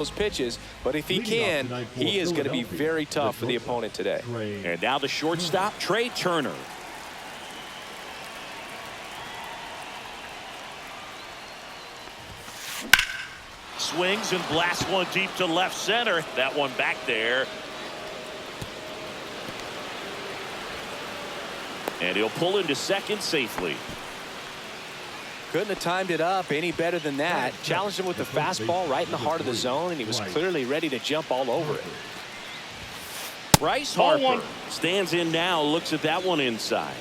those pitches, but if he can, he is going to be very tough for the opponent today. And now the shortstop, Trey Turner. Swings and blasts one deep to left center. That one back there. And he'll pull into second safely. Couldn't have timed it up any better than that. Challenged him with the fastball right in the heart of the zone, and he was clearly ready to jump all over it. Bryce Harper stands in now, looks at that one inside.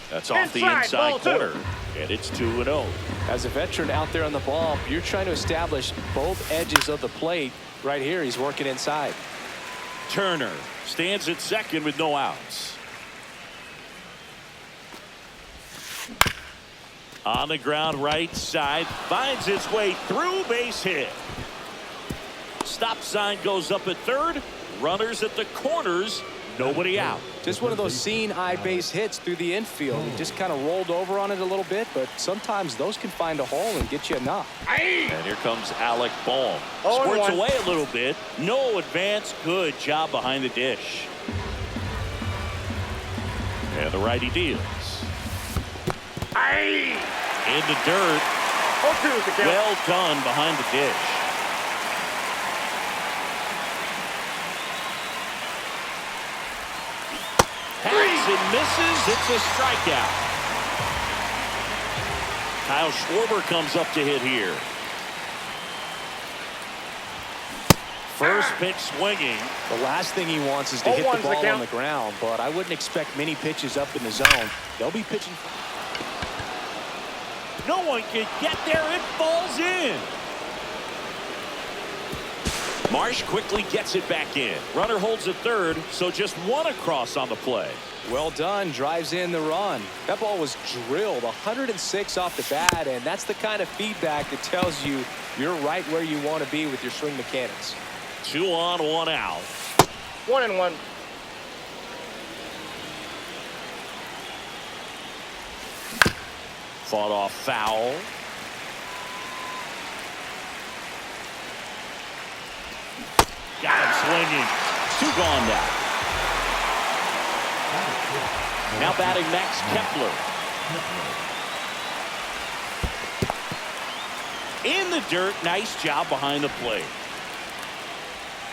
That's off the inside corner, and it's 2-0. As a veteran out there on the ball, you're trying to establish both edges of the plate. Right here, he's working inside. Turner stands at second with no outs. On the ground right side, finds its way through, base hit. Stop sign goes up at third. Runners at the corners, nobody out. Just one of those seeing eye base hits through the infield. He just kind of rolled over on it a little bit, but sometimes those can find a hole and get you a knock. And here comes Alec Bohm. Squirts away a little bit. No advance. Good job behind the dish. And the righty deals. In the dirt. Well done behind the dish. Hacks and misses. It's a strikeout. Kyle Schwarber comes up to hit here. First pitch swinging. The last thing he wants is to hit the ball on the ground, but I wouldn't expect many pitches up in the zone. They'll be pitching. No one can get there. It falls in. Marsh quickly gets it back in. Runner holds at third, so just one across on the play. Well done. Drives in the run. That ball was drilled 106 off the bat, and that's the kind of feedback that tells you you're right where you want to be with your swing mechanics. 2 on, 1 out. 1-1. Fought off foul. Got him swinging. 2 gone now. Now batting Max Kepler. In the dirt. Nice job behind the plate.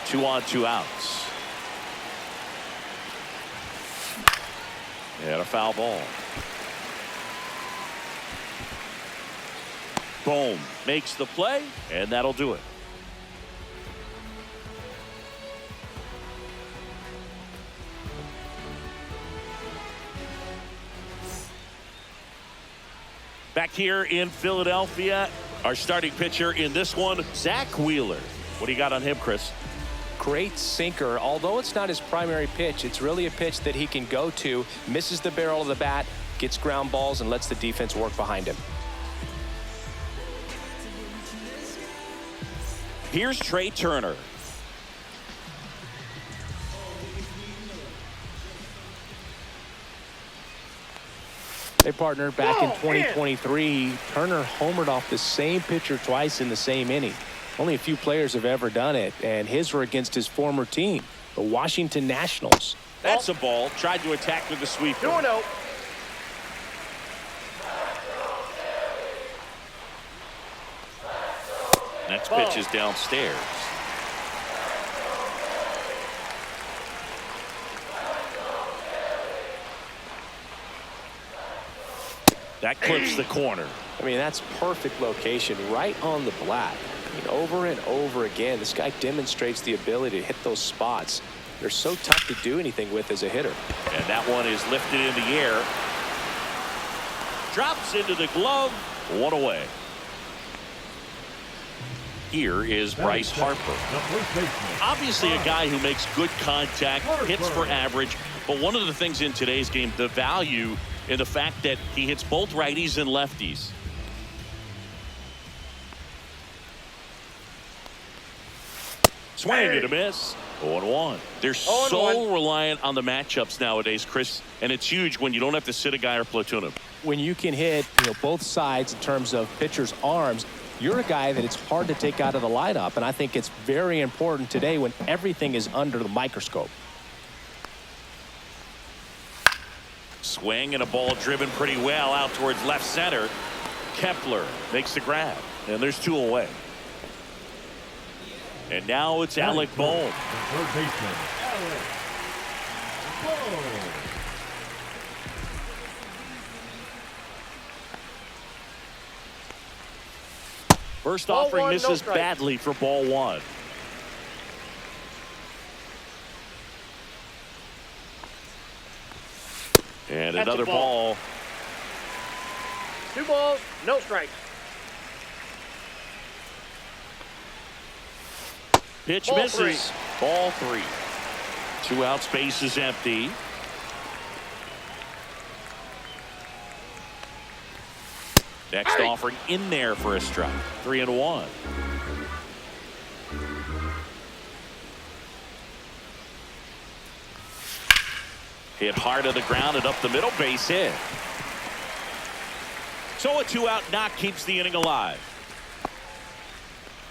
2 on, 2 outs. And a foul ball. Boom. Makes the play, and that'll do it. Back here in Philadelphia, our starting pitcher in this one, Zach Wheeler. What do you got on him, Chris? Great sinker. Although it's not his primary pitch, it's really a pitch that he can go to, misses the barrel of the bat, gets ground balls, and lets the defense work behind him. Here's Trey Turner. Hey, partner, back in 2023, Turner homered off the same pitcher twice in the same inning. Only a few players have ever done it, and his were against his former team, the Washington Nationals. That's a ball. Tried to attack with the sweeper. 2-0. Next pitch is downstairs. That clips the corner. I mean, that's perfect location, right on the black. I mean, over and over again, this guy demonstrates the ability to hit those spots. They're so tough to do anything with as a hitter. And that one is lifted in the air. Drops into the glove. 1 away. Here is Bryce Harper. Obviously a guy who makes good contact, hits for average, but one of the things in today's game, the value in the fact that he hits both righties and lefties. Swing and a miss. 0-1. They're so reliant on the matchups nowadays, Chris, and it's huge when you don't have to sit a guy or platoon him. When you can hit both sides in terms of pitchers' arms, you're a guy that it's hard to take out of the lineup, and I think it's very important today when everything is under the microscope. Swing and a ball driven pretty well out towards left center. Kepler makes the grab, and there's 2 away. And now it's Alec Bohm. Third baseman, Alec Bohm. First Ball offering one, misses no badly for ball 1. And That's another a ball. ball. 2 balls, no strikes. Pitch Ball misses. Ball 3. 2 outs, base is empty. Next offering in there for a strike. 3-1. Hit hard to the ground and up the middle, base hit. So a 2-out knock keeps the inning alive.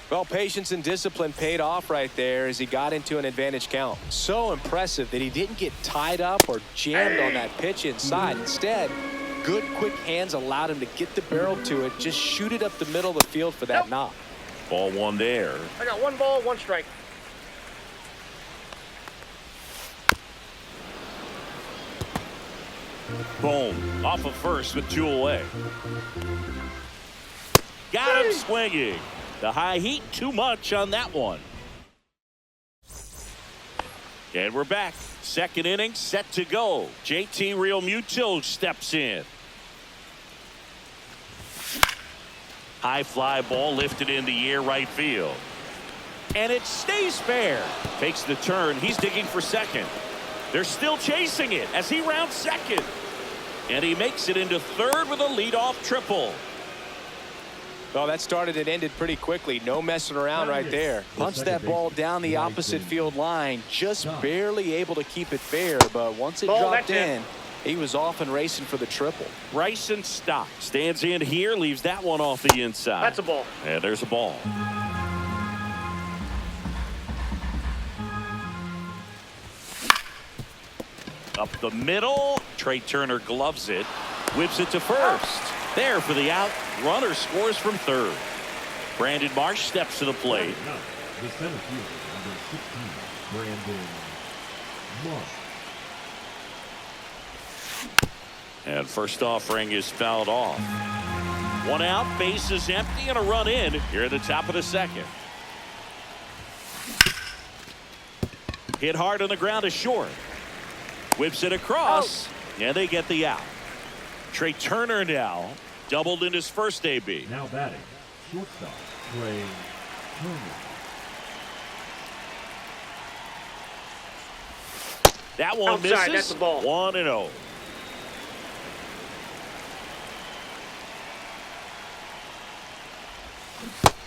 Well, patience and discipline paid off right there as he got into an advantage count. So impressive that he didn't get tied up or jammed on that pitch inside. Instead, good quick hands allowed him to get the barrel to it, just shoot it up the middle of the field for that knock. Ball 1 there. I got 1 ball, 1 strike. Boom. Off of first with 2 away. Got him swinging. The high heat, too much on that one. And we're back. Second inning set to go. JT Realmuto steps in. High fly ball lifted in the air right field. And it stays fair. Takes the turn. He's digging for second. They're still chasing it as he rounds second. And he makes it into third with a leadoff triple. Well, that started and ended pretty quickly. No messing around right there. Punched that ball down the opposite field line. Just barely able to keep it fair. But once it dropped in, he was off and racing for the triple. Bryson Stott stands in here, leaves that one off the inside. That's a ball. And there's a ball. Up the middle. Trey Turner gloves it. Whips it to first. There for the out. Runner scores from third. Brandon Marsh steps to the plate. The center fielder, number 16, Brandon Marsh. And first offering is fouled off. 1 out, base is empty, and a run in here at the top of the second. Hit hard on the ground is short. Whips it across, and they get the out. Trey Turner now doubled in his first AB. Now batting, shortstop, Trey Turner. That one Outside, misses. that's the ball. 1-0.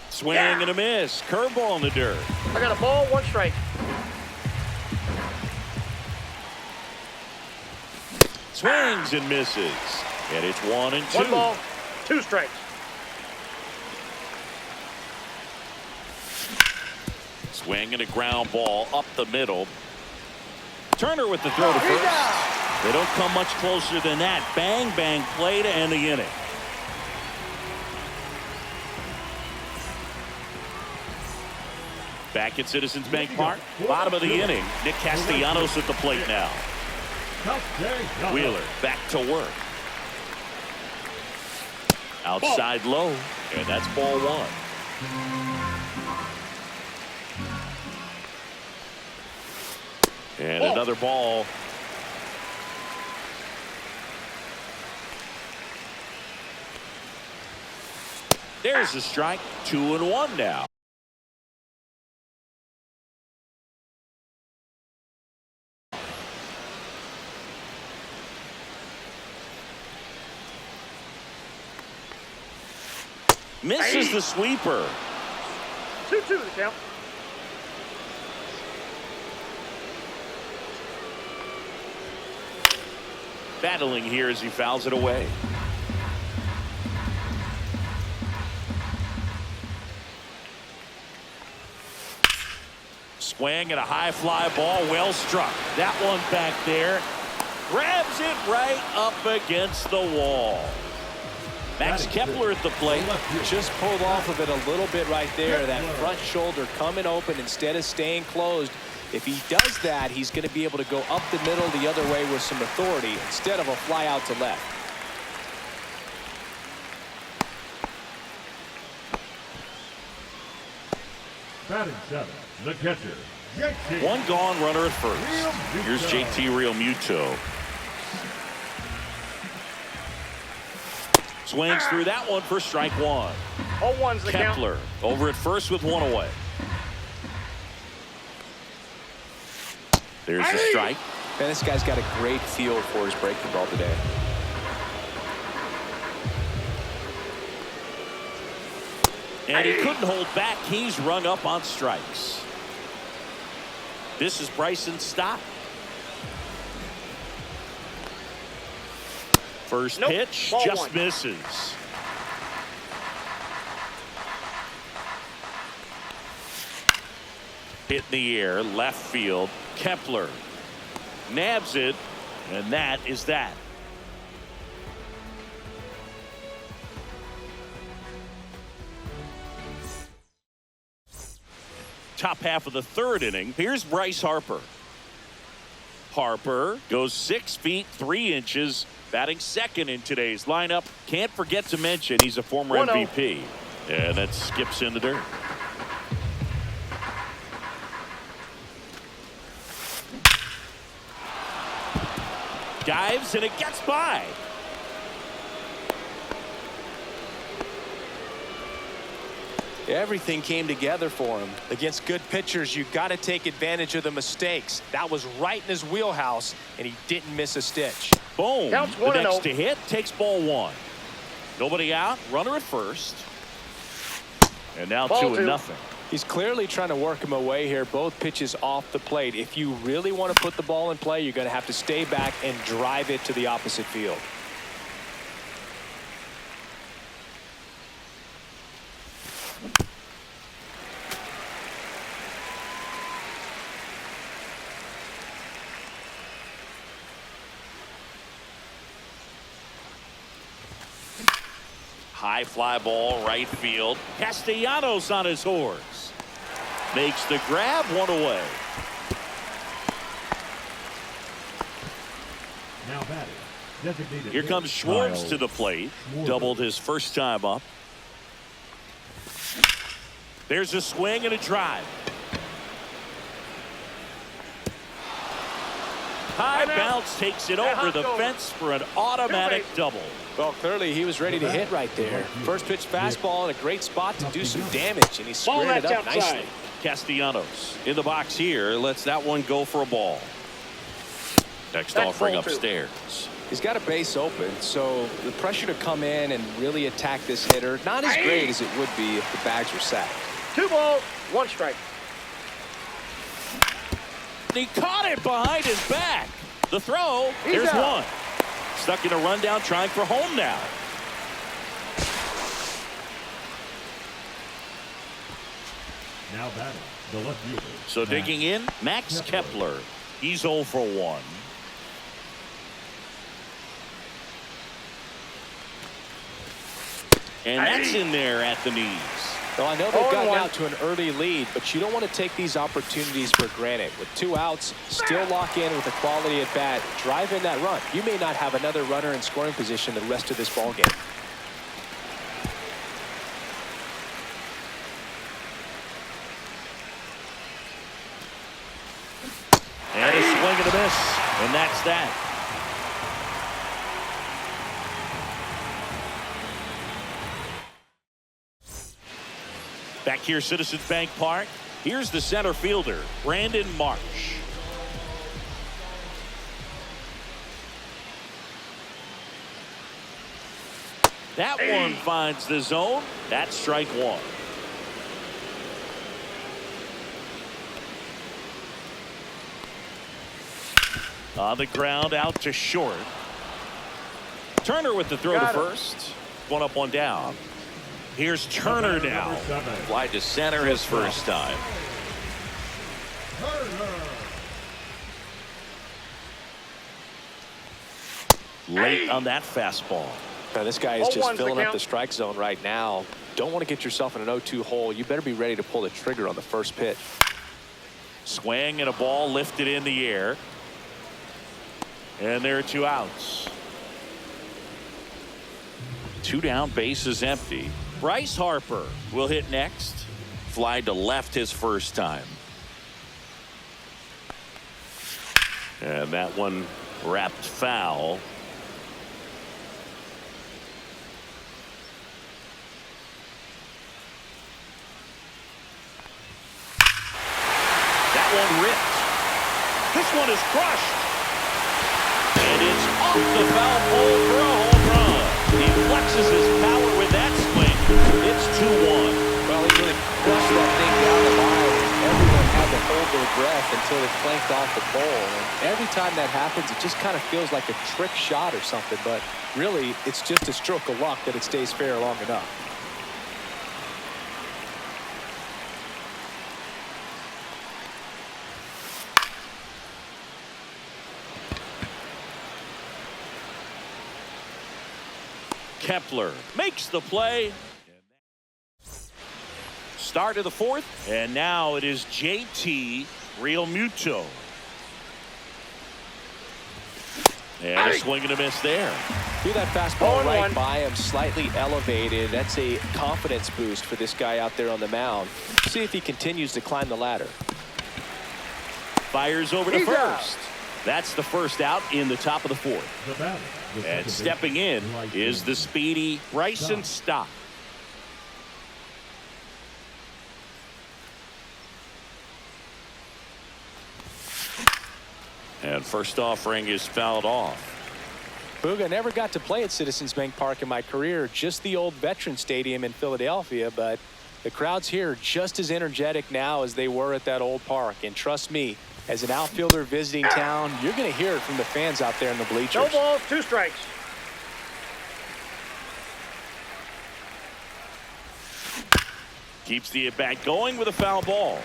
Swing and a miss. Curveball in the dirt. I got a ball, 1 strike. Swings and misses. And it's 1-2. 1 ball, 2 strikes. Swing and a ground ball up the middle. Turner with the throw to first. They don't come much closer than that. Bang, bang play to end the inning. Back at Citizens Bank Park, bottom of the inning. Nick Castellanos at the plate now. Wheeler back to work. Outside low, and that's ball 1. And another ball. There's the strike. 2-1 now. Misses the sweeper. 2-2 the count. Battling here as he fouls it away. Swing and a high fly ball, well struck. That one back there. Grabs it right up against the wall. Max Kepler at the plate. Just pulled off of it a little bit right there. That front shoulder coming open instead of staying closed. If he does that, he's going to be able to go up the middle the other way with some authority instead of a fly out to left. Batting seventh, the catcher, JT. One gone, runner at first. Here's JT Realmuto. Swings through that one for strike one. 0-1's the count. Kepler over at first with one away. There's the strike. Man, this guy's got a great feel for his breaking ball today. And he couldn't hold back. He's rung up on strikes. This is Bryson's stop. First pitch Ball just one. misses. Hit in the air, left field. Kepler nabs it, and that is that. Top half of the third inning. Here's Bryce Harper. Harper goes 6 feet 3 inches, batting second in today's lineup. Can't forget to mention he's a former 1-0. MVP. And that skips in the dirt. Dives and it gets by. Everything came together for him. Against good pitchers, you got to take advantage of the mistakes. That was right in his wheelhouse, and he didn't miss a stitch. Boom. Counts The 1-0. next to hit takes ball one. Nobody out. Runner at first. And now Ball 2-0. He's clearly trying to work him away here. Both pitches off the plate. If you really want to put the ball in play, you're going to have to stay back and drive it to the opposite field. High fly ball, right field. Castellanos on his horse. Makes the grab, one away. Now batting, designated Here comes Schwartz Kyle to the plate. Schwarber. Doubled his first time up. There's a swing and a drive. High bounce takes it over the fence for an automatic double. Well, clearly he was ready to hit right there. First pitch fastball in a great spot to do some damage, and he squared it up nicely. Castellanos in the box here. Lets that one go for a ball. Next That's offering ball two. upstairs. He's got a base open, so the pressure to come in and really attack this hitter, not as great as it would be if the bags were sacked. 2 balls, 1 strike. He caught it behind his back. The throw. He's There's out. one. Stuck in a rundown, trying for home now. Now batting, the left fielder. So digging in, Max Kepler. He's 0 for 1. And that's in there at the knees. Well, I know they've 0-1. gotten out to an early lead, but you don't want to take these opportunities for granted. With 2 outs, still lock in with a quality at bat, drive in that run. You may not have another runner in scoring position the rest of this ball game. And a swing and a miss. And that's that. Back here, Citizens Bank Park. Here's the center fielder, Brandon Marsh. That one finds the zone. That's strike one. On the ground, out to short. Turner with the throw to first. One up, one down. Here's Turner now. Fly to center his first time. Late on that fastball. Now, this guy is just 0-1's the filling up count. the strike zone right now. Don't want to get yourself in an 0-2 hole. You better be ready to pull the trigger on the first pitch. Swing and a ball lifted in the air. And there are 2 outs. 2 down, bases empty. Bryce Harper will hit next. Fly to left his first time. And that one wrapped foul. That one ripped. This one is crushed. And it's off the foul pole for a home run. He flexes his power with that swing. It's 2-1. Well, he really crushed that thing down the line. Everyone had to hold their breath until it clanked off the pole. And every time that happens, it just kind of feels like a trick shot or something. But really, it's just a stroke of luck that it stays fair long enough. Kepler makes the play. Start of the 4th, and now it is JT Realmuto. And a swing and a miss there. Threw that fastball 0-1. right by him, slightly elevated. That's a confidence boost for this guy out there on the mound. See if he continues to climb the ladder. Fires over to He's first. out. That's the first out in the top of the 4th. The batter, the And second stepping in baseman, right is fielder. the speedy Bryson Stott. And first offering is fouled off. Booga never got to play at Citizens Bank Park in my career, just the old Veterans Stadium in Philadelphia, but the crowds here are just as energetic now as they were at that old park. And trust me, as an outfielder visiting town, you're going to hear it from the fans out there in the bleachers. No balls, 2 strikes. Keeps the at-bat going with a foul ball.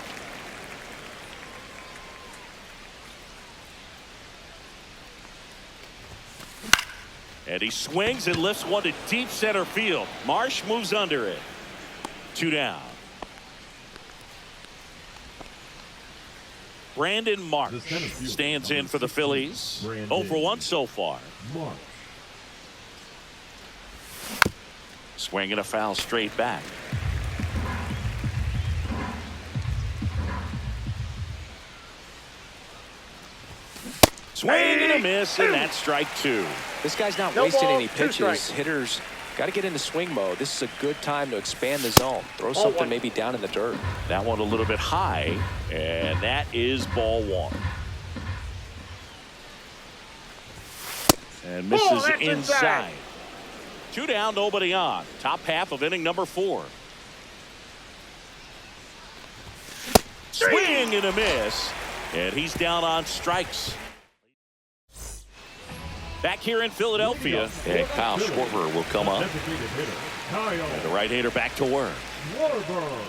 And he swings and lifts one to deep center field. Marsh moves under it. 2 down. Brandon Marsh The center fielder, stands number in for the 16, Phillies. Brandon 0 for 1 so far. Marsh. Swing and a foul straight back. Swing and a miss, and that's strike 2. This guy's not No wasting ball, any 2 pitches. strikes. Hitters got to get into swing mode. This is a good time to expand the zone. Throw something 1. maybe down in the dirt. That one a little bit high, and that is ball 1. And misses that's inside. inside. 2 down, nobody on. Top half of inning number 4. Swing and a miss, and he's down on strikes. Back here in Philadelphia, and Kyle Schwarber will come up. Designated hitter, Kyle And the right-hander back to work. Schwarber.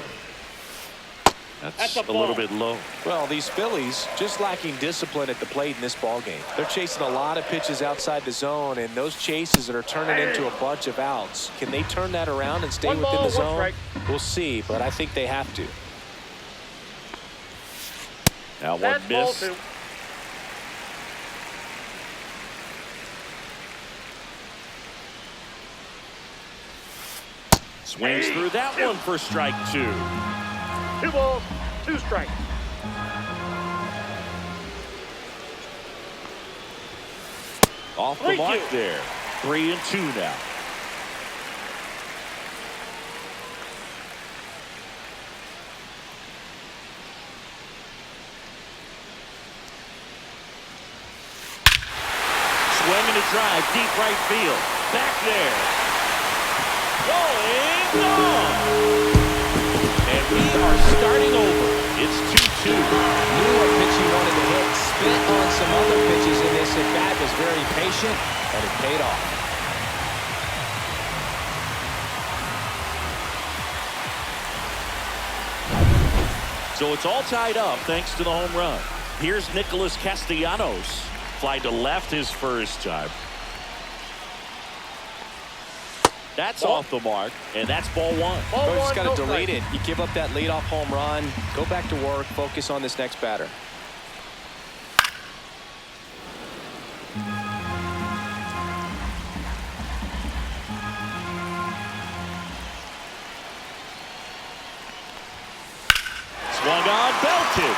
That's a a little ball. bit low. Well, these Phillies just lacking discipline at the plate in this ballgame. They're chasing a lot of pitches outside the zone, and those chases that are turning into a bunch of outs. Can they turn that around and stay 1 within ball, the 1 zone? strike. We'll see, but I think they have to. Now one That's ball miss. 2. Swings through that one for strike 2. 2 balls, 2 strikes. Off the Thank mark you. there. 3-2 now. Swinging a drive, deep right field. Back there. Going gone. And we are starting over. It's 2-2. Knew what pitch he wanted to hit. Spit on some other pitches in this at-bat. Was very patient, and it paid off. So it's all tied up thanks to the home run. Here's Nicholas Castellanos. Fly to left his first time. That's off the mark, and that's ball one. You just got to delete it. You give up that leadoff home run, go back to work, focus on this next batter. Swung on, belted.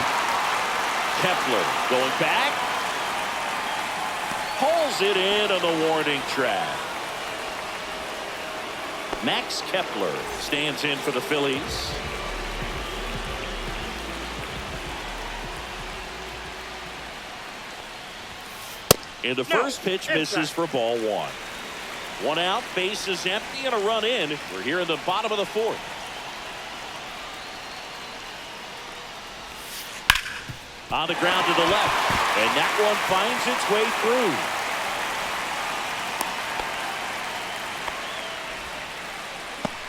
Kepler going back. Pulls it in on the warning track. Max Kepler stands in for the Phillies. And the first pitch misses for ball one. One out, base is empty, and a run in. We're here in the bottom of the fourth. On the ground to the left, and that one finds its way through.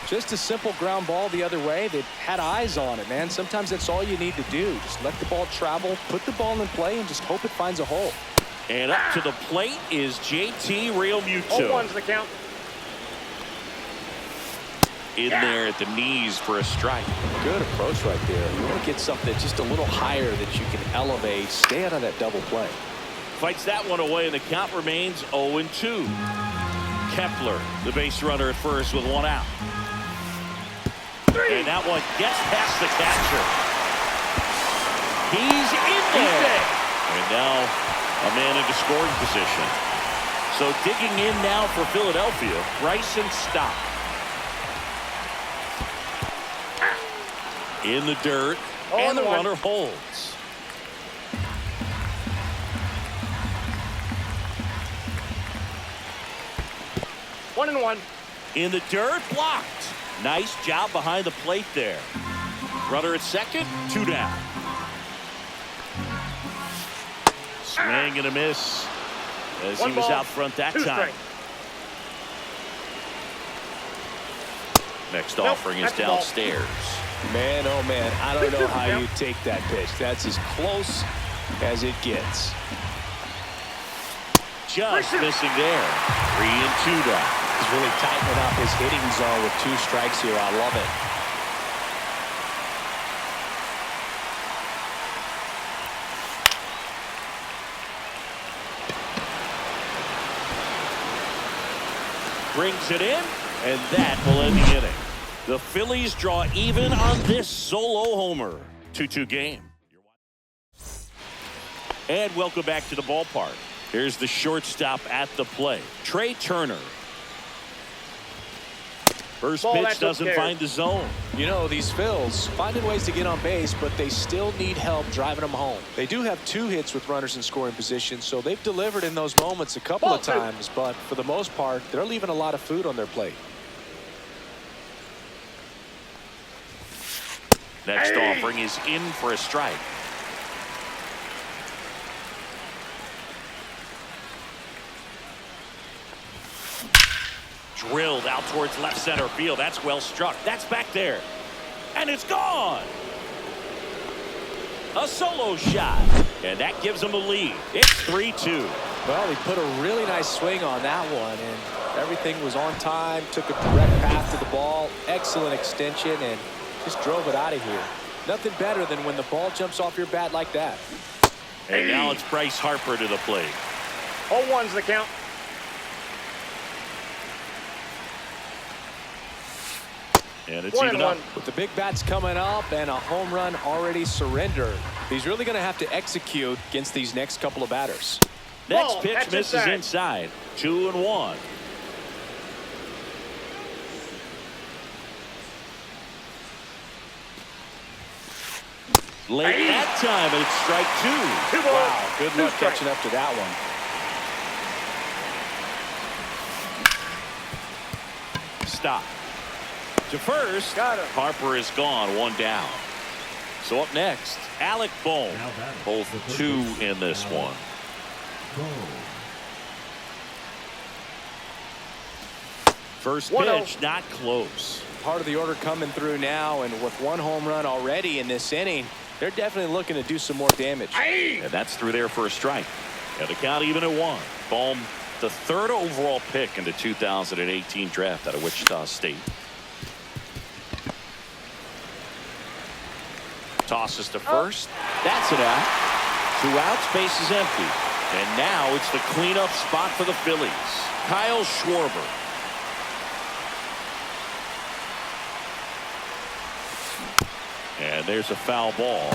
Just a simple ground ball the other way. They had eyes on it, man. Sometimes that's all you need to do. Just let the ball travel, put the ball in play, and just hope it finds a hole. And up to the plate is JT Realmuto. 0-1's the count. In there at the knees for a strike. Good approach right there. You want to get something that's just a little higher that you can elevate. Stay out of that double play. Fights that one away, and the count remains 0-2. Kepler, the base runner at first with one out. And that one gets past the catcher. He's in there. And now a man into scoring position. So digging in now for Philadelphia, Bryson Stott. In the dirt, and the runner holds. One and one. In the dirt, blocked. Nice job behind the plate there. Runner at second, two down. Swing and a miss as he was out front that time. Next offering is downstairs. Man, oh man, I don't know how you take that pitch. That's as close as it gets. Just missing there. 3-2 down. He's really tightening up his hitting zone with 2 strikes here. I love it. Brings it in, and that will end the inning. The Phillies draw even on this solo homer. 2-2 game. And welcome back to the ballpark. Here's the shortstop at the plate, Trey Turner. First pitch doesn't find the zone. You know, these Phils finding ways to get on base, but they still need help driving them home. They do have 2 hits with runners in scoring position, so they've delivered in those moments a couple of times, but for the most part, they're leaving a lot of food on their plate. Next offering is in for a strike. Drilled out towards left center field. That's well struck. That's back there. And it's gone. A solo shot. And that gives him a lead. It's 3-2. Well, he put a really nice swing on that one, and everything was on time. Took a direct path to the ball. Excellent extension, and just drove it out of here. Nothing better than when the ball jumps off your bat like that. And now it's Bryce Harper to the plate. 0-1's the count. And it's even up. With the big bats coming up and a home run already surrendered, he's really going to have to execute against these next couple of batters. Next pitch misses inside. 2-1. Late that time, and it's strike 2. Wow, good luck catching up to that one. Stop. To first, Harper is gone, 1 down. So up next, Alec Bohm. Both 2 in this one. First pitch, not close. Part of the order coming through now, and with 1 home run already in this inning, They're definitely looking to do some more damage. And that's through there for a strike. And the count even at 1. Bohm, the 3rd overall pick in the 2018 draft out of Wichita State. Tosses to first. That's it out. 2 outs, base is empty. And now it's the cleanup spot for the Phillies. Kyle Schwarber. And there's a foul ball.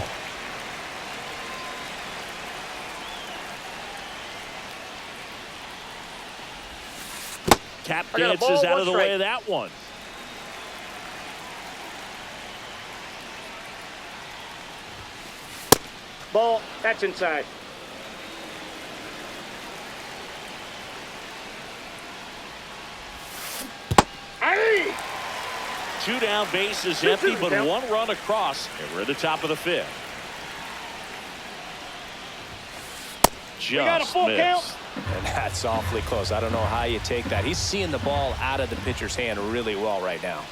Tap dances out of the way of that one. Ball. That's inside. Aye. 2 down, base is empty, but 1 run across, and we're at the top of the 5th. Just got a full missed. count. And that's awfully close. I don't know how you take that. He's seeing the ball out of the pitcher's hand really well right now.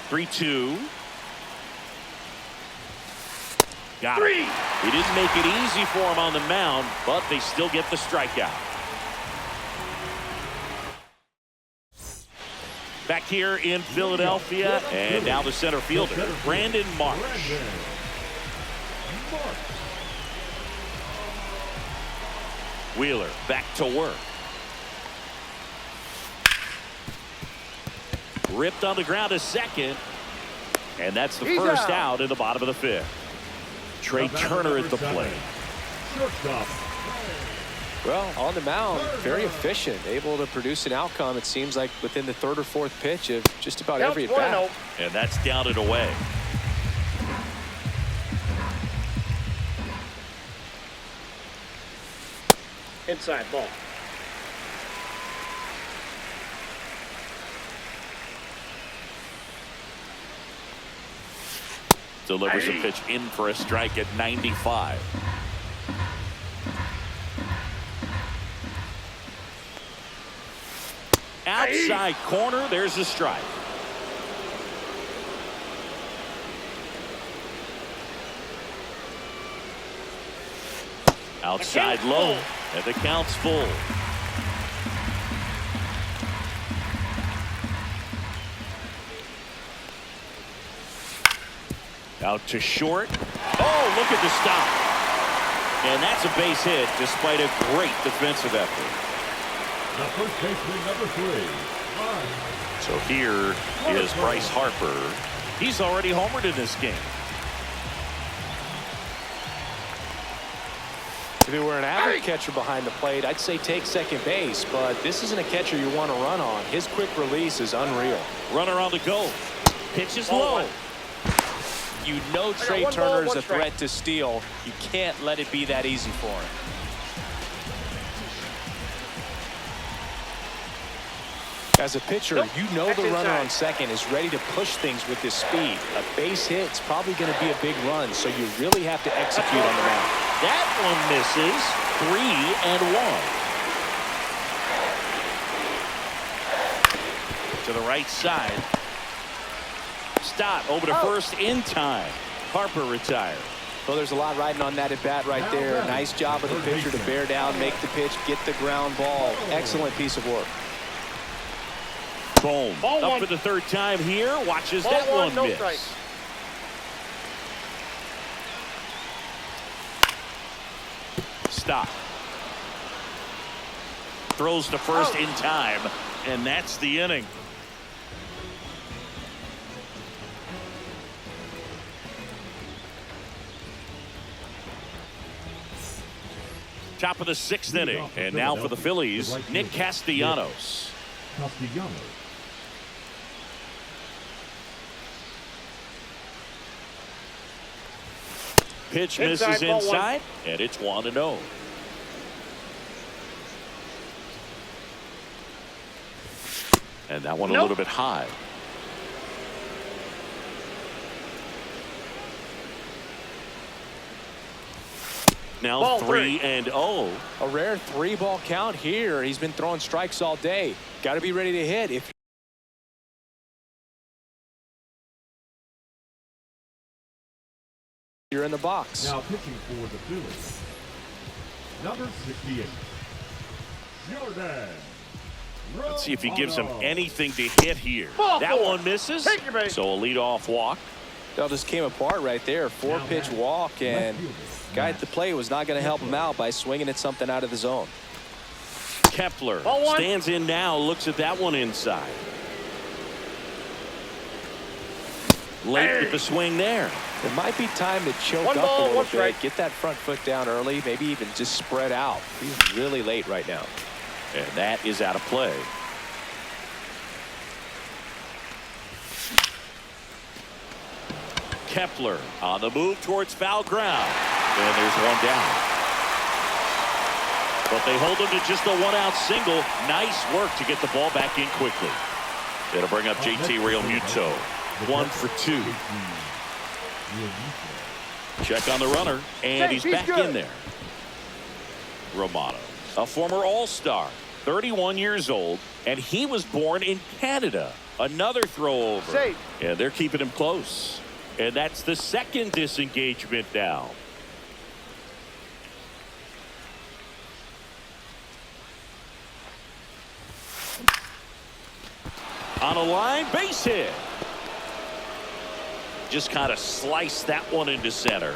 Three-two. Got it. He didn't make it easy for him on the mound, but they still get the strikeout. Back here in Philadelphia, and now the center fielder, Brandon Marsh. Wheeler back to work. Ripped on the ground to second, and that's the first out in the bottom of the 5th. Trey Turner at the plate. Well, on the mound, very efficient, able to produce an outcome, it seems like, within the 3rd or 4th pitch of just about every at bat. And that's down and away. Inside ball. Delivers a pitch in for a strike at 95. Outside corner, there's a strike. Outside low, and the count's full. Out to short. Oh, look at the stop. And that's a base hit despite a great defensive effort. The first baseman, number 3. So here is Bryce Harper. He's already homered in this game. If he were an average catcher behind the plate, I'd say take second base, but this isn't a catcher you want to run on. His quick release is unreal. Runner on the go. Pitch is low. You know Trey Turner is a threat to steal. You can't let it be that easy for him. As a pitcher, you know the runner on second is ready to push things with his speed. A base hit's probably going to be a big run, so you really have to execute on the mound. That one misses. 3-1. To the right side. Stop over to first in time. Harper retired. Well, there's a lot riding on that at bat right there. Nice job of the pitcher to bear down, make the pitch, get the ground ball. Excellent piece of work. Boom. Up for the 3rd time here. Watches that one miss. Stop. Throws to first in time, and that's the inning. Top of the 6th inning, and now for the Phillies, Nick Castellanos. Pitch misses inside, and it's 1-0. And that one a little bit high. Now Ball 3-0. A rare 3-ball count here. He's been throwing strikes all day. Got to be ready to hit if you're in the box. Now pitching for the Phillies, number 68, Jordan. Let's see if he gives him anything to hit here. Ball That 4. one misses. Take your base. So a leadoff walk. That just came apart right there. 4-pitch walk, and guy at the plate was not going to help him out by swinging at something out of the zone. Kepler Ball 1. stands in now, looks at that one inside. Late with the swing there. It might be time to choke One up ball, a little one bit. strike. Get that front foot down early, maybe even just spread out. He's really late right now. And that is out of play. Kepler on the move towards foul ground. And there's one down. But they hold him to just a one-out single. Nice work to get the ball back in quickly. It'll bring up JT Realmuto. 1 for 2. Check on the runner, and he's back in there. Romano, a former All-Star, 31 years old, and he was born in Canada. Another throw over. Safe. And they're keeping him close. And that's the second disengagement now. On a line, base hit. Just kind of sliced that one into center.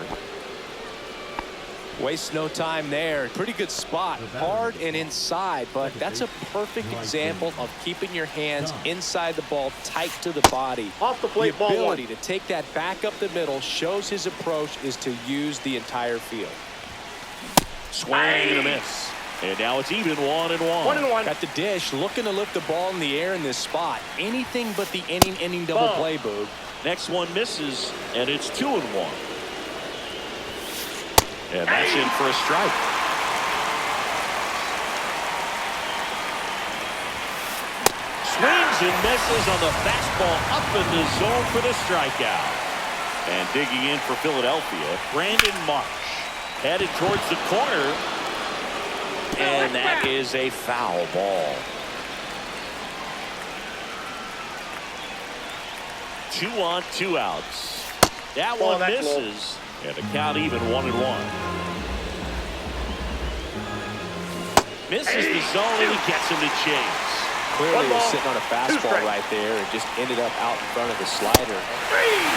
Waste no time there. Pretty good spot. Hard and inside, but that's a perfect example of keeping your hands inside the ball, tight to the body. Off the plate, The ball 1. ability to take that back up the middle shows his approach is to use the entire field. Swing and a miss. And now it's even 1-1. 1-1. Got the dish, looking to lift the ball in the air in this spot. Anything but the inning double Ball. play, Boog. Next one misses, and it's 2-1. And that's in for a strike. Swings and misses on the fastball up in the zone for the strikeout. And digging in for Philadelphia, Brandon Marsh. Headed towards the corner. And that is a foul ball. 2 on, 2 outs. That Ball, one that's misses. And the count even 1-1. Misses the zone and he gets him to chase. Clearly One was ball, sitting on a 2 fastball strikes. right there and just ended up out in front of the slider.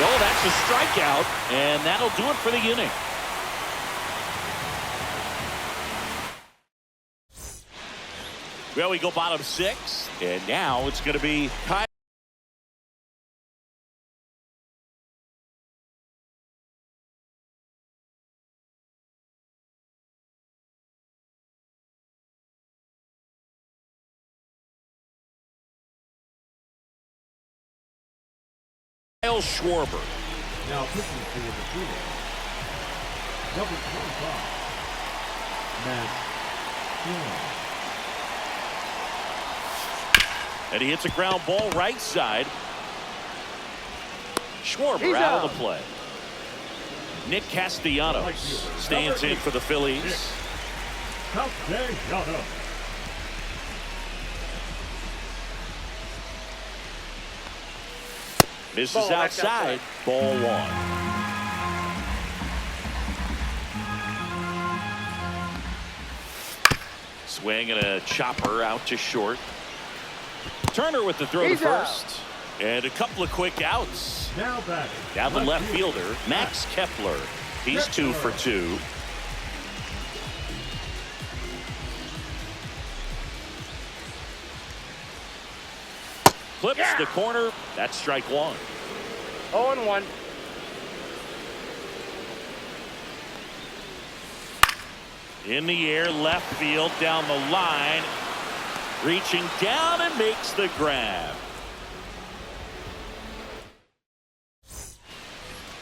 Well, that's a strikeout, and that'll do it for the inning. Well, we go bottom 6, and now it's going to be Kyle. Schwarber. Now pitching for the Phillies, number 25, Matt Flynn. And he hits a ground ball right side. Schwarber He's out out. of the play. Nick Castellanos stands in for the Phillies. Castellanos. Misses Ball, that's outside. Ball 1. Swing and a chopper out to short. Turner with the throw He's to first. And a couple of quick outs. Now batting. Down the left fielder, Max Kepler. He's 2 for 2. Clips the corner. That's strike 1. 0-1. In the air, left field, down the line. Reaching down and makes the grab.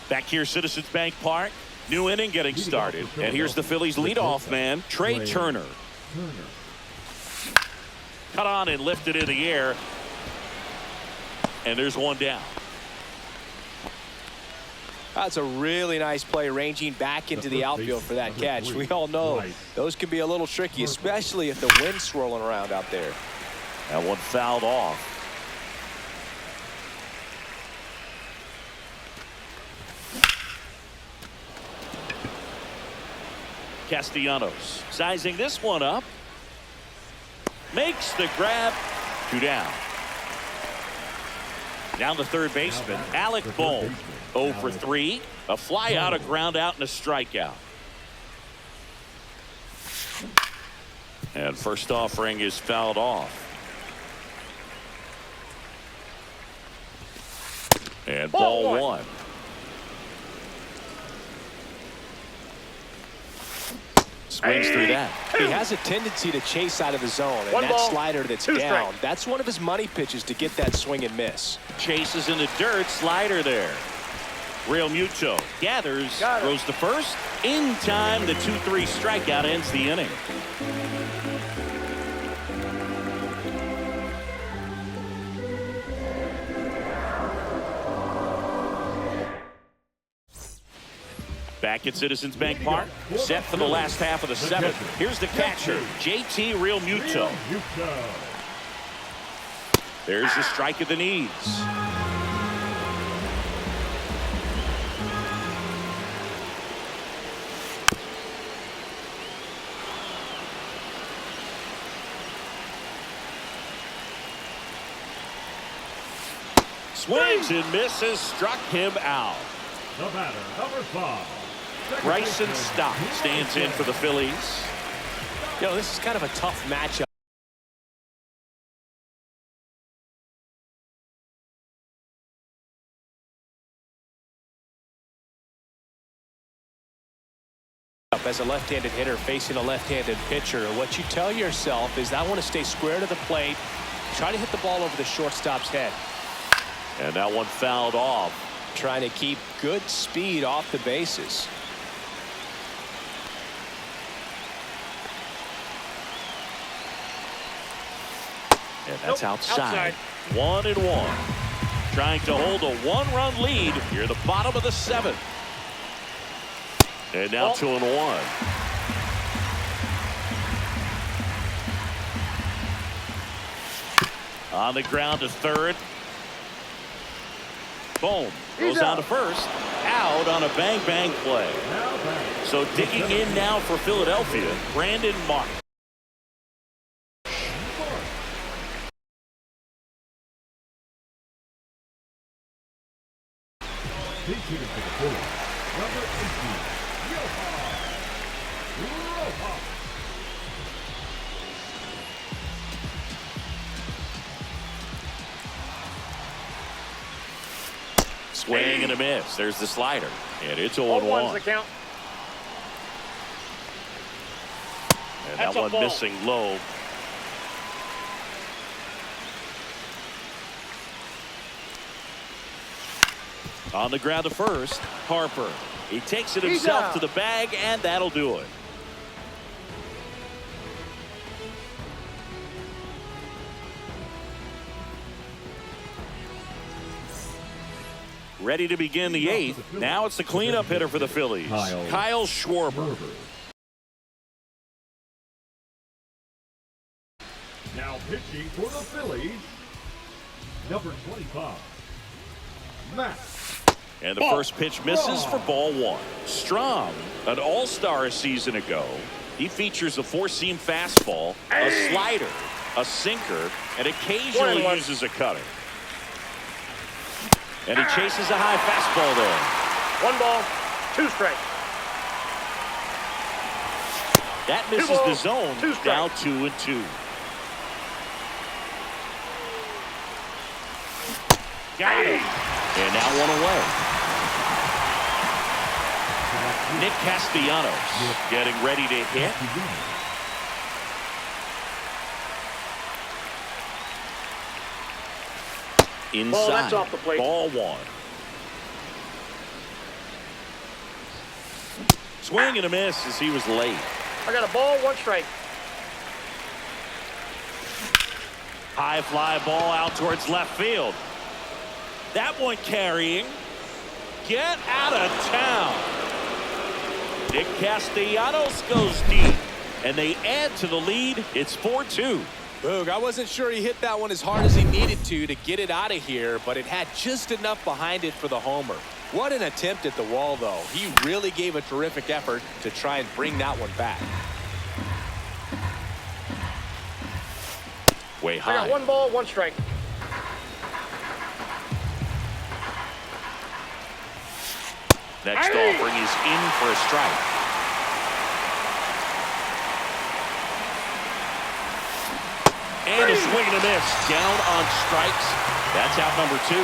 Back here, Citizens Bank Park. New inning getting started. And here's the Phillies leadoff man, Trey Turner. Cut on and lifted in the air. And there's one down. That's a really nice play, ranging back into the outfield for that catch. We all know those can be a little tricky, especially if the wind's swirling around out there. That one fouled off. Castellanos sizing this one up. Makes the grab. 2 down. Down the third baseman, Alec Bohm. 0 for 3. A fly out, a ground out, and a strikeout. And first offering is fouled off. And ball one. Swings through that. He has a tendency to chase out of the zone, and that slider that's down, that's one of his money pitches to get that swing and miss. Chases in the dirt, slider there. Real Muto gathers, throws to first. In time, the 2-3 strikeout ends the inning. Back at Citizens Bank Park, set for the last half of the 7th. Here's the catcher, JT Real Muto. There's the strike of the knees. Swings and misses, struck him out. The batter, number 5. Bryson Stott stands in for the Phillies. You know, this is kind of a tough matchup. As a left-handed hitter facing a left-handed pitcher, what you tell yourself is I want to stay square to the plate, try to hit the ball over the shortstop's head. And that one fouled off. Trying to keep good speed off the bases. And that's outside. 1-1. Trying to hold a 1-run lead here at the bottom of the 7th. And now 2-1. On the ground to third. Boom. Goes on to first. Out on a bang-bang play. So digging in now for Philadelphia, Brandon Mark. Swing and a miss. There's the slider. And it's 0-1. The count. And that one missing low. On the ground to first, Harper. He takes it himself to the bag, and that'll do it. Ready to begin the 8th. Now it's the cleanup hitter for the Phillies, Kyle Schwarber. Now pitching for the Phillies, number 25, Matt. And the first pitch misses for ball one. Strom, an all-star a season ago. He features a four-seam fastball, a slider, a sinker, and occasionally uses a cutter. And he chases a high fastball there. 1 ball, 2 strikes. That misses the zone. Now 2-2. Got it. And now 1 away. Nick Castellanos getting ready to hit. Inside. That's off the plate. Ball 1. Swing and a miss as he was late. I got a ball, 1 strike. High fly ball out towards left field. That one carrying. get out of town. Nick Castellanos goes deep, and they add to the lead. It's 4-2. Boog, I wasn't sure he hit that one as hard as he needed to get it out of here, but it had just enough behind it for the homer. What an attempt at the wall, though. He really gave a terrific effort to try and bring that one back. Way I high. got 1 ball, 1 strike. Next offering is in for a strike. And a swing and a miss. Down on strikes. That's out number 2.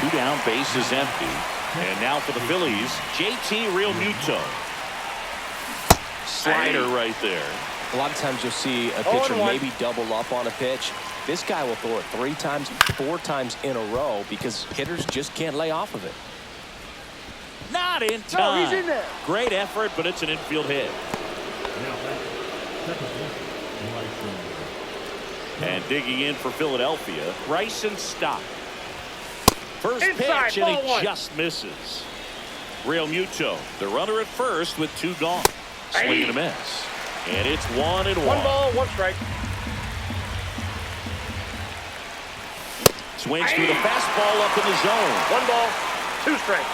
2 down, base is empty. And now for the Phillies, JT Realmuto. Slider right there. A lot of times you'll see a pitcher maybe double up on a pitch. This guy will throw it 3 times, 4 times in a row because hitters just can't lay off of it. Not in time. No, he's in there. Great effort, but it's an infield hit. And digging in for Philadelphia, Bryson Stott. First Inside, pitch, and he ball 1. just misses. Realmuto, the runner at first with 2 gone. Swing and a miss. And it's 1-1. 1 ball, 1 strike. Swings through the fastball up in the zone. 1 ball, 2 strikes.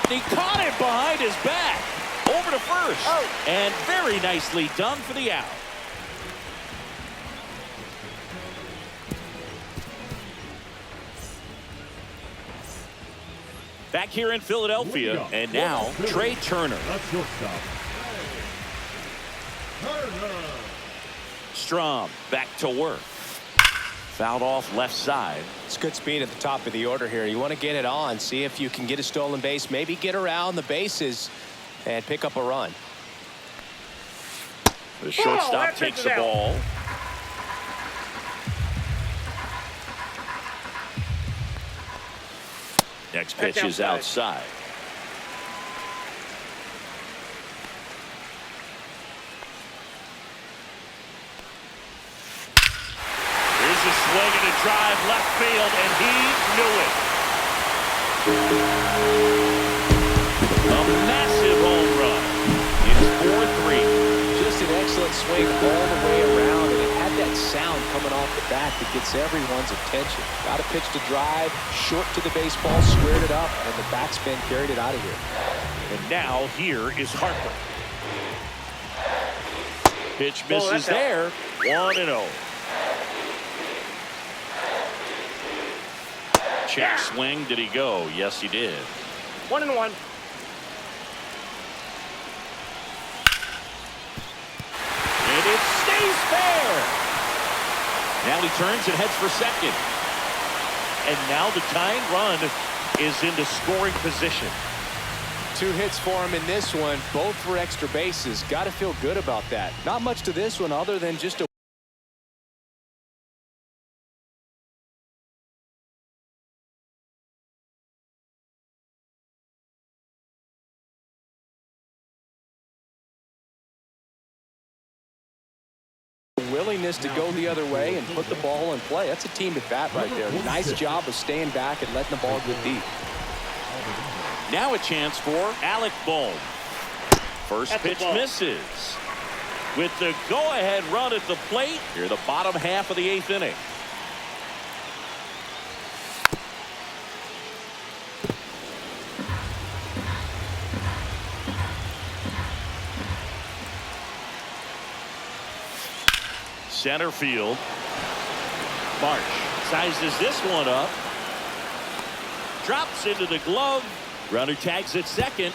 He caught it behind his back. Over to first. Oh. And very nicely done for the out. Back here in Philadelphia, and now Trey Turner. Strom back to work. Fouled off left side. It's good speed at the top of the order here. You want to get it on, see if you can get a stolen base, maybe get around the bases and pick up a run. The shortstop takes the ball. Next pitch is outside. Here's a swing and a drive left field, and he knew it. A massive home run. It's 4-3. Just an excellent swing all the way around, and it had that sound coming off the bat that gets everyone's attention. Got a pitch to drive, short to the baseball, squared it up, and the backspin carried it out of here. And now here is Harper. Pitch misses there. 1-0. Check swing. Did he go? Yes, he did. 1-1. And it stays fair. Now he turns and heads for second. And now the tying run is into scoring position. 2 hits for him in this one, both for extra bases. Got to feel good about that. Not much to this one other than just a willingness to go the other way and put the ball in play. That's a team at bat right there. Nice job of staying back and letting the ball go deep. Now a chance for Alec Bohm. First pitch misses. With the go-ahead run at the plate, here the bottom half of the 8th inning. Center field. Marsh sizes this one up. Drops into the glove. Runner tags at second.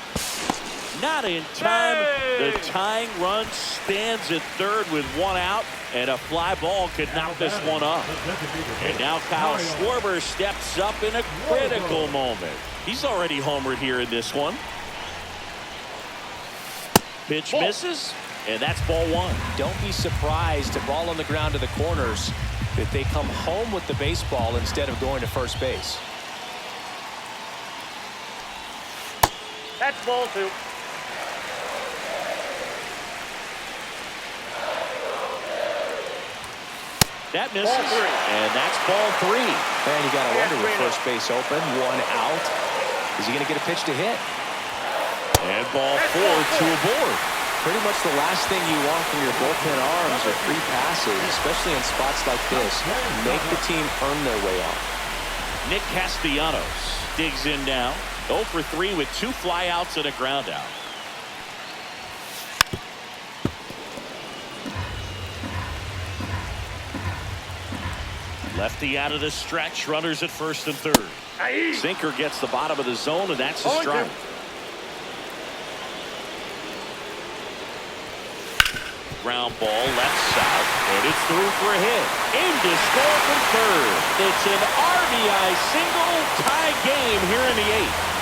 Not in time. The tying run stands at third with 1 out, and a fly ball could knock this one up. And now Kyle Schwarber steps up in a critical moment. He's already homered here in this one. Pitch misses, and that's ball 1. Don't be surprised, a ball on the ground to the corners, that they come home with the baseball instead of going to first base. That's ball 2. That misses, and that's ball 3. Man, you got to wonder with first base open, 1 out. Is he going to get a pitch to hit? And ball 4 to a board. Pretty much the last thing you want from your bullpen arms are free passes, especially in spots like this. Make the team earn their way off. Nick Castellanos digs in now. 0 for 3 with 2 flyouts and a ground out. Lefty out of the stretch. Runners at first and third. Sinker gets the bottom of the zone, and that's a strike. Ground ball left south, and it's through for a hit. Aim to score from third. It's an RBI single, tie game here in the 8th.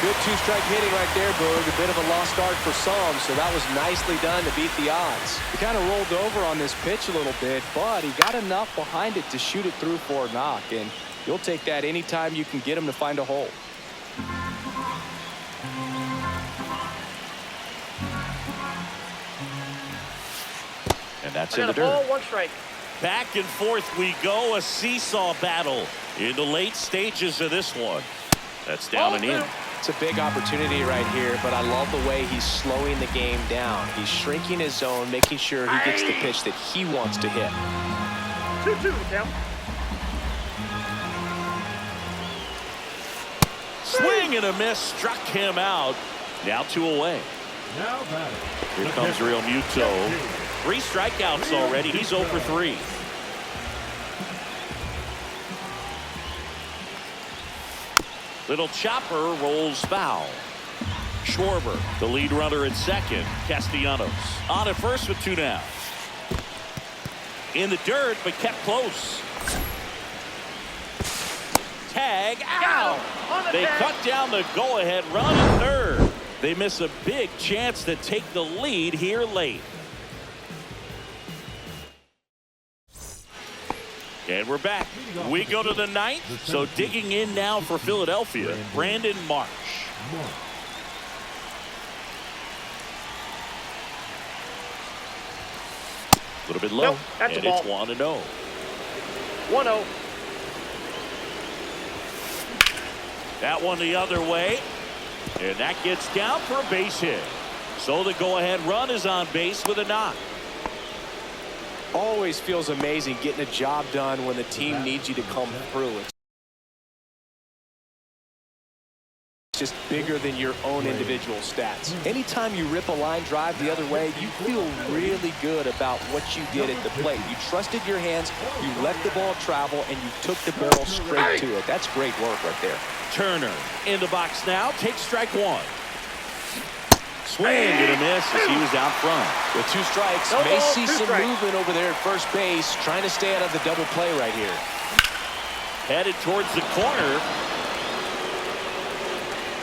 Good 2-strike hitting right there, Berg. A bit of a lost start for some, so that was nicely done to beat the odds. He kind of rolled over on this pitch a little bit, but he got enough behind it to shoot it through for a knock, and you'll take that anytime you can get him to find a hole. And that's in the dirt. 1 strike. Back and forth we go, a seesaw battle in the late stages of this one. That's down and in. It's a big opportunity right here, but I love the way he's slowing the game down. He's shrinking his zone, making sure he gets the pitch that he wants to hit. 2-2 count. Swing and a miss, struck him out. Now 2 away. Now batting. Here comes Real Muto. 3 strikeouts already. He's 0 for 3. Little chopper rolls foul. Schwarber, the lead runner at second. Castellanos on at first with 2 down. In the dirt, but kept close. Tag out. They cut down the go-ahead run at third. They miss a big chance to take the lead here late. And we're back. We go to the 9th. So digging in now for Philadelphia, Brandon Marsh. A little bit low. Nope, that's and a it's ball. 1-0. 1-0. That one the other way. And that gets down for a base hit. So the go-ahead run is on base with a knock. Always feels amazing getting a job done when the team needs you to come through. It's just bigger than your own individual stats. Anytime you rip a line drive the other way, you feel really good about what you did at the plate. You trusted your hands, you let the ball travel, and you took the barrel straight to it. That's great work right there. Turner in the box now, takes strike 1. Swing and a miss as he was out front. With 2 strikes, No may ball, see 2 some strikes. movement over there at first base, trying to stay out of the double play right here. Headed towards the corner.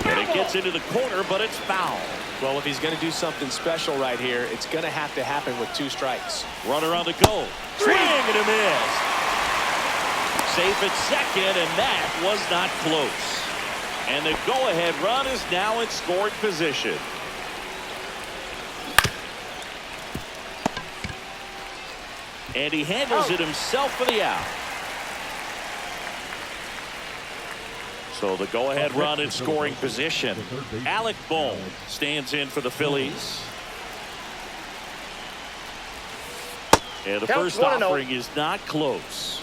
And it gets into the corner, but it's foul. Well, if he's going to do something special right here, it's going to have to happen with 2 strikes. Runner on the go. Swing and a miss. Safe at second, and that was not close. And the go-ahead run is now in scoring position. And he handles it himself for the out. So the go-ahead run in scoring position. Alec Bohm stands in for the Phillies. And the first offering is not close.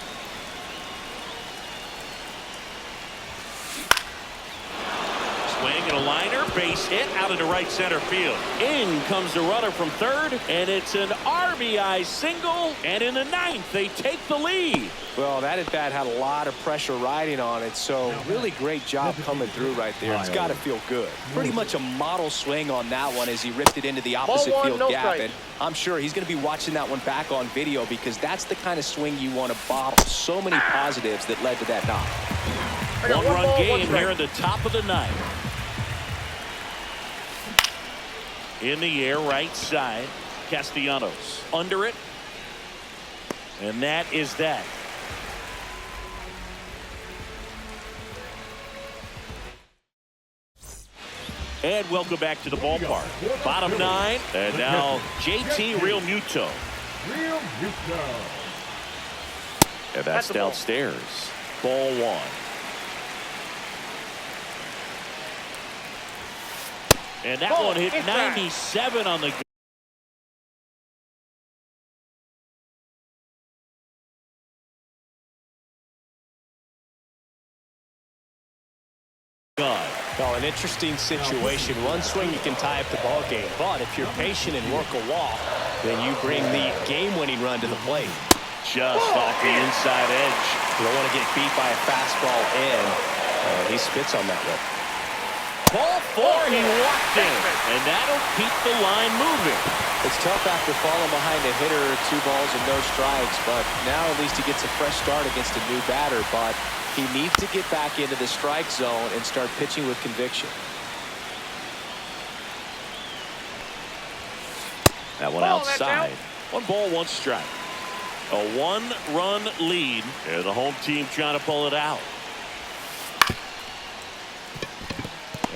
Swing and a liner, base hit out into right center field. In comes the runner from third, and it's an RBI single. And in the 9th, they take the lead. Well, that at bat had a lot of pressure riding on it, so really great job coming through right there. It's got to feel good. Pretty much a model swing on that one as he ripped it into the opposite field gap. And I'm sure he's going to be watching that one back on video because that's the kind of swing you want to bottle. So many positives that led to that knock. One-run game here in the top of the 9th. In the air, right side. Castellanos under it. And that is that. And welcome back to the ballpark. Bottom 9. And now JT Real Muto. Real Muto. And that's downstairs. Ball 1. And that one hit 97 on the gun. Well, an interesting situation. One swing, you can tie up the ball game. But if you're patient and work a walk, then you bring the game-winning run to the plate. Just off the inside edge. You don't want to get beat by a fastball in. He spits on that one. Ball 4, he walked in. And that'll keep the line moving. It's tough after falling behind a hitter, 2 balls and no strikes, but now at least he gets a fresh start against a new batter. But he needs to get back into the strike zone and start pitching with conviction. That one outside. 1 ball, 1 strike. A 1-run lead, and the home team trying to pull it out.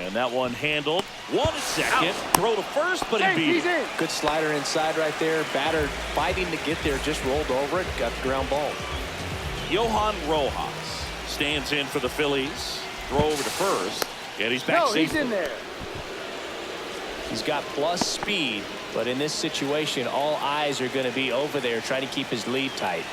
And that one handled. 1-2. Throw to first, but he beat it. Good slider inside right there. Batter fighting to get there, just rolled over it, got the ground ball. Johan Rojas stands in for the Phillies. Throw over to first, and he's back safely. He's in there. He's got plus speed, but in this situation, all eyes are going to be over there trying to keep his lead tight.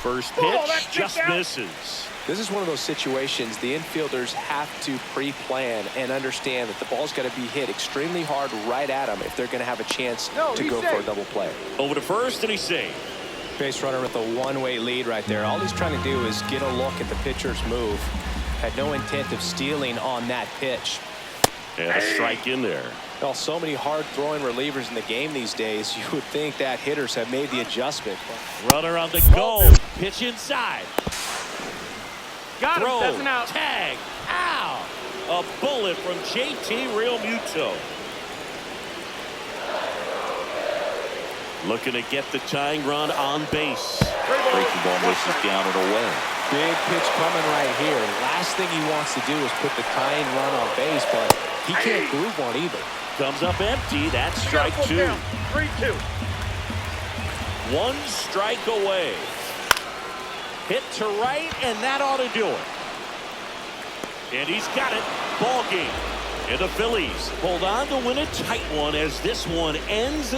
First pitch just misses. This is one of those situations the infielders have to pre-plan and understand that the ball's got to be hit extremely hard right at them if they're going to have a chance to go for a double play. Over to first, and he's safe. Base runner with a one-way lead right there. All he's trying to do is get a look at the pitcher's move. Had no intent of stealing on that pitch. And a strike in there. Well, so many hard-throwing relievers in the game these days, you would think that hitters have made the adjustment. Runner on the go. Pitch inside. Got him. That's an out. Tag. Ow. A bullet from JT Realmuto. Looking to get the tying run on base. Breaking ball misses down and away. Big pitch coming right here. Last thing he wants to do is put the tying run on base, but he can't groove one either. Comes up empty. That's strike 2. 3-2. 1 strike away. Hit to right, and that ought to do it. And he's got it. Ball game. And the Phillies hold on to win a tight one as this one ends.